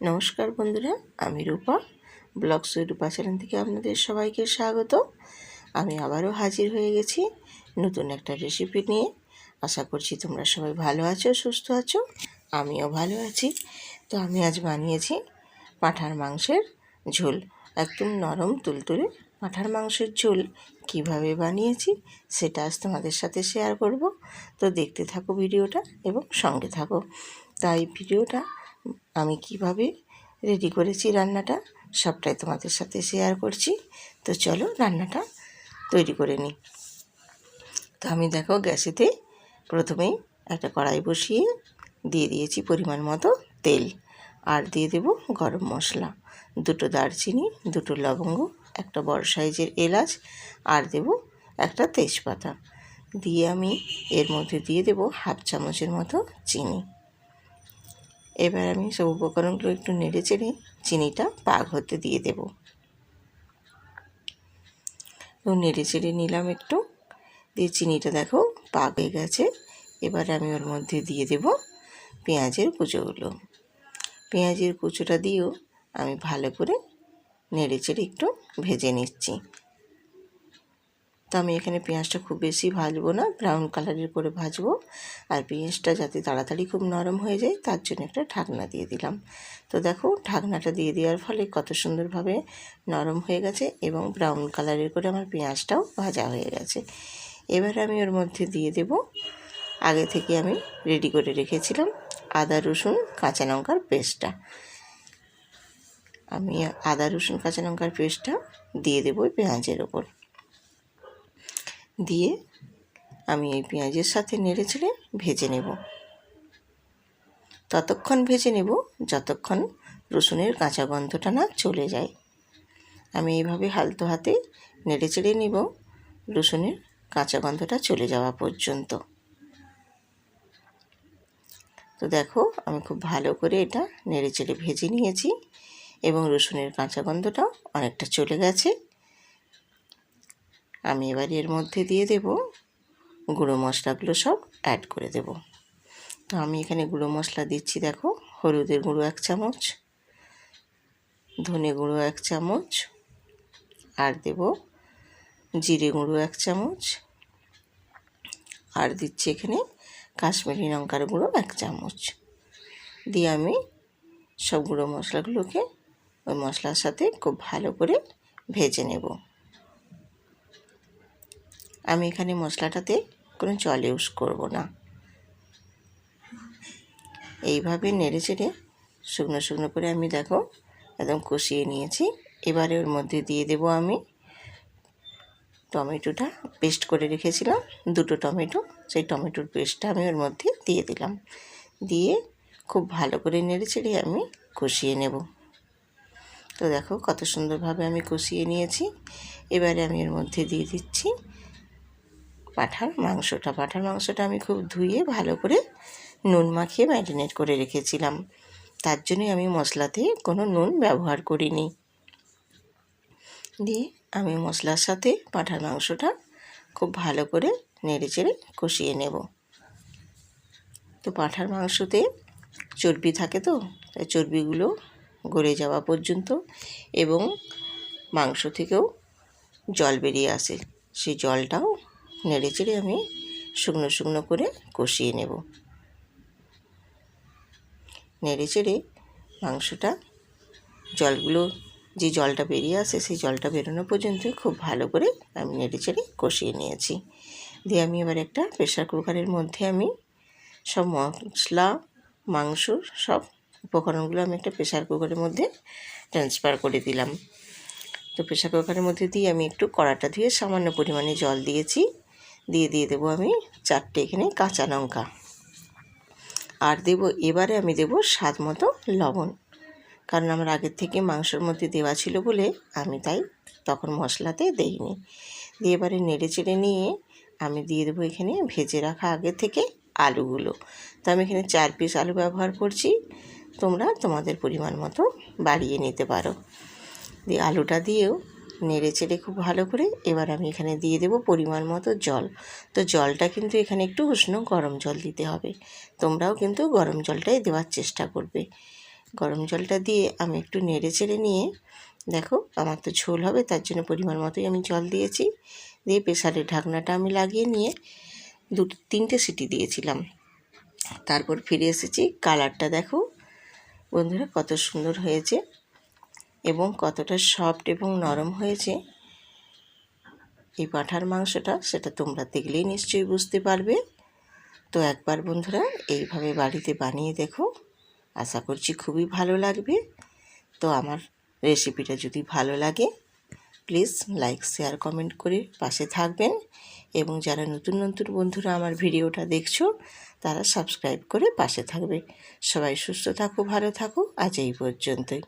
নমস্কার বন্ধুরা, আমি রূপা। ব্লগস উইথ রূপা চ্যানেল থেকে আপনাদের সবাইকে স্বাগত। আমি আবারও হাজির হয়ে গেছি নতুন একটা রেসিপি নিয়ে। আশা করছি তোমরা সবাই ভালো আছো, সুস্থ আছো। আমিও ভালো আছি। তো আমি আজ বানিয়েছি পাঁঠার মাংসের ঝোল। একদম নরম তুলতুলে পাঁঠার মাংসের ঝোল কিভাবে বানিয়েছি সেটা আজ তোমাদের সাথে শেয়ার করব। তো দেখতে থাকো ভিডিওটা এবং সঙ্গে থাকো। তাই ভিডিওটা আমি কিভাবে রেডি করেছি রান্নাটা সবটাই তোমাদের সাথে শেয়ার করছি। তো চলো রান্নাটা তৈরি করে নিই। তো আমি দেখো গ্যাসেতে প্রথমেই একটা কড়াই বসিয়ে দিয়ে দিয়েছি পরিমাণ মতো তেল, আর দিয়ে দেব গরম মশলা, 2টো দারচিনি, 2টো লবঙ্গ, একটা বড় সাইজের এলাচ, আর দেব একটা তেজপাতা। দিয়ে আমি এর মধ্যে দিয়ে দেব 1/2 চামচের মতো চিনি। এবার আমি সব উপকরণগুলো একটু নেড়ে চেড়ে চিনিটা পাক হতে দিয়ে দেব। তো নেড়ে চেড়ে নিলাম একটু, দিয়ে চিনিটা দেখো পাক হয়ে গেছে। এবার আমি ওর মধ্যে দিয়ে দেব পেঁয়াজের কুচোগুলো। পেঁয়াজের কুচোটা দিয়েও আমি ভালো করে নেড়ে চেড়ে একটু ভেজে নিচ্ছি। তো আমি এখানে পেঁয়াজটা খুব বেশি ভাজবো না, ব্রাউন কালারের করে ভাজবো। আর পেঁয়াজটা যাতে তাড়াতাড়ি খুব নরম হয়ে যায় তার জন্য একটা ঢাকনা দিয়ে দিলাম। তো দেখো ঢাকনাটা দিয়ে দেওয়ার ফলে কত সুন্দরভাবে নরম হয়ে গেছে এবং ব্রাউন কালারের করে আমার পেঁয়াজটাও ভাজা হয়ে গেছে। এবার আমি ওর মধ্যে দিয়ে দেব আগে থেকে আমি রেডি করে রেখেছিলাম আদা রসুন কাঁচা লঙ্কার পেস্টটা। আমি আদা রসুন কাঁচা লঙ্কার পেস্টটা দিয়ে দেবো পেঁয়াজের ওপর। দিয়ে আমি এই পেঁয়াজের সাথে নেড়ে চেড়ে ভেজে নেব। ততক্ষণ ভেজে নেব যতক্ষণ রসুনের কাঁচা গন্ধটা না চলে যায়। আমি এইভাবে হালতো হাতে নেড়ে চেড়ে নেব রসুনের কাঁচা গন্ধটা চলে যাওয়া পর্যন্ত। তো দেখো আমি খুব ভালো করে এটা নেড়ে চেড়ে ভেজে নিয়েছি এবং রসুনের কাঁচা গন্ধটাও অনেকটা চলে গেছে। আমি এবার এর মধ্যে দিয়ে দেব গুঁড়ো মশলাগুলো সব অ্যাড করে দেব। তো আমি এখানে গুঁড়ো মশলা দিচ্ছি, দেখো হলুদের গুঁড়ো 1 চামচ, ধনে গুঁড়ো 1 চামচ, আর দেব জিরে গুঁড়ো 1 চামচ, আর দিচ্ছি এখানে কাশ্মীরি লঙ্কার গুঁড়ো 1 চামচ। দিয়ে আমি সব গুঁড়ো মশলাগুলোকে ওই মশলার সাথে খুব ভালো করে ভেজে নেব। আমি এখানে মশলাটাতে কোনো জল ইউজ করব না। এইভাবে নেড়ে চেড়ে শুকনো শুকনো করে আমি দেখো একদম কষিয়ে নিয়েছি। এবারে ওর মধ্যে দিয়ে দেব আমি টমেটোটা পেস্ট করে রেখেছিলাম, 2টো টমেটো, সেই টমেটোর পেস্টটা আমি ওর মধ্যে দিয়ে দিলাম। দিয়ে খুব ভালো করে নেড়ে চেড়ে আমি কষিয়ে নেব। তো দেখো কত সুন্দরভাবে আমি কষিয়ে নিয়েছি। এবারে আমি এর মধ্যে দিয়ে দিচ্ছি পাঁঠার মাংসটা। পাঁঠার মাংসটা আমি খুব ধুয়ে ভালো করে নুন মাখিয়ে ম্যারিনেট করে রেখেছিলাম, তার জন্যই আমি মশলাতে কোনো নুন ব্যবহার করিনি। দিয়ে আমি মশলার সাথে পাঁঠার মাংসটা খুব ভালো করে নেড়ে চেড়ে কষিয়ে নেব। তো পাঁঠার মাংসতে চর্বি থাকে, তো তাই চর্বিগুলো গলে যাওয়া পর্যন্ত এবং মাংস থেকেও জল বেরিয়ে আসে, সেই জলটাও নেড়ে চেড়ে আমি শুকনো শুকনো করে কষিয়ে নেব। নেড়ে চেড়ে মাংসটা জলগুলো যে জলটা বেরিয়ে আসে সেই জলটা বেরোনো পর্যন্ত খুব ভালো করে আমি নেড়ে চেড়ে কষিয়ে নিয়েছি। দিয়ে আমি এবার একটা প্রেশার কুকারের মধ্যে আমি সব মশলা মাংস সব উপকরণগুলো আমি একটা প্রেশার কুকারের মধ্যে ট্রান্সফার করে দিলাম। তো প্রেশার কুকারের মধ্যে দিয়ে আমি একটু কড়াটা ধুয়ে সামান্য পরিমাণে জল দিয়েছি। দিয়ে দেবো আমি 4টে এখানে কাঁচা লঙ্কা, আর এবারে আমি দেব স্বাদ মতো লবণ, কারণ আমার আগের থেকে মাংসের মধ্যে দেওয়া ছিল বলে আমি তাই তখন মশলাতে দেইনি। দিয়ে এবারে নেড়ে চেড়ে নিয়ে আমি দিয়ে দেবো এখানে ভেজে রাখা আগে থেকে আলুগুলো। তো আমি এখানে 4 পিস আলু ব্যবহার করছি, তোমরা তোমাদের পরিমাণ মতো বাড়িয়ে নিতে পারো। দিয়ে আলুটা দিয়েও নেড়ে চেড়ে খুব ভালো করে এবার আমি এখানে দিয়ে দেব পরিমাণ মতো জল। তো জলটা কিন্তু এখানে একটু উষ্ণ গরম জল দিতে হবে, তোমরাও কিন্তু গরম জলটাই দেওয়ার চেষ্টা করবে। গরম জলটা দিয়ে আমি একটু নেড়ে চেড়ে নিয়ে দেখো আমার তো ঝোল হবে, তার জন্য পরিমাণ মতোই আমি জল দিয়েছি। দিয়ে প্রেসারের ঢাকনাটা আমি লাগিয়ে নিয়ে 2-3টে সিটি দিয়েছিলাম। তারপর ফিরে এসেছি। কালারটা দেখো বন্ধুরা কত সুন্দর হয়েছে এবং কতটা সফট এবং নরম হয়েছে এই পাঁঠার মাংসটা, সেটা তোমরা দেখলেই নিশ্চয়ই বুঝতে পারবে। তো একবার বন্ধুরা এইভাবে বাড়িতে বানিয়ে দেখো, আশা করছি খুবই ভালো লাগবে। তো আমার রেসিপিটা যদি ভালো লাগে প্লিজ লাইক শেয়ার কমেন্ট করে পাশে থাকবেন, এবং যারা নতুন নতুন বন্ধুরা আমার ভিডিওটা দেখছো তারা সাবস্ক্রাইব করে পাশে থাকবে। সবাই সুস্থ থাকো, ভালো থাকো। আজ এই পর্যন্তই।